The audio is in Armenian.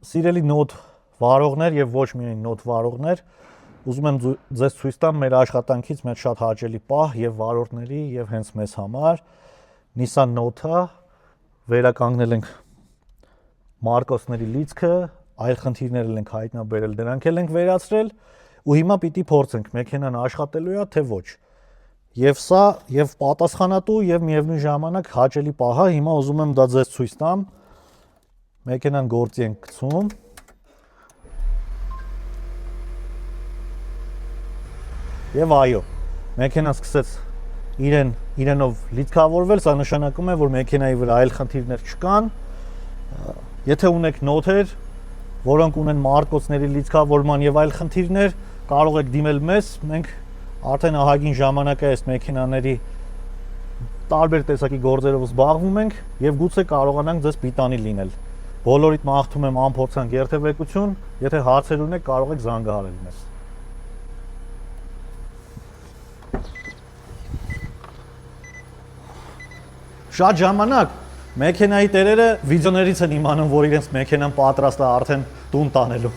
Սիրելի նոթ վարողներ եւ ոչ միայն նոթ վարողներ, ուզում եմ ձեզ ցույց տամ մեր աշխատանքից մեծ շատ հաճելի պահ եւ վարորդների եւ հենց մեզ համար Nissan Note-ը վերականգնել ենք մարկոսների լիցքը, այլ խնդիրներ ենք հայտնաբերել, դրանք էլ ենք վերացրել ու հիմա պիտի փորձենք մեքենան աշխատելու է թե ոչ։ Եվ սա եւ պատասխանատու եւ միևնույն ժամանակ հաճելի պահ է, հիմա ուզում եմ դա ձեզ ցույց տամ։ Մեքենան գործի ենք գցում։ Եվ այո, մեքենան սկսեց իրենով լիցքավորվել, սա նշանակում է, որ մեքենայի վրա այլ խնդիրներ չկան։ Եթե ունեք նոթեր, որոնք ունեն մարկոսների լիցքավորման եւ այլ խնդիրներ, կարող եք դիմել մեզ, մենք արդեն ահագին ժամանակ է այս մեքենաների տարբեր տեսակի գործերով զբաղվում ենք եւ գուցե կարողանանք ձեզ պիտանի լինել։ Բոլորիդ մաղթում եմ անփորձանք երթևեկություն, եթե հարցեր ունեք, կարող եք զանգահարել մեզ։ Շատ ժամանակ մեքենայի տերերը վիդեոներից են իմանում, որ իրենց մեքենան պատրաստ է արդեն տուն տանելու։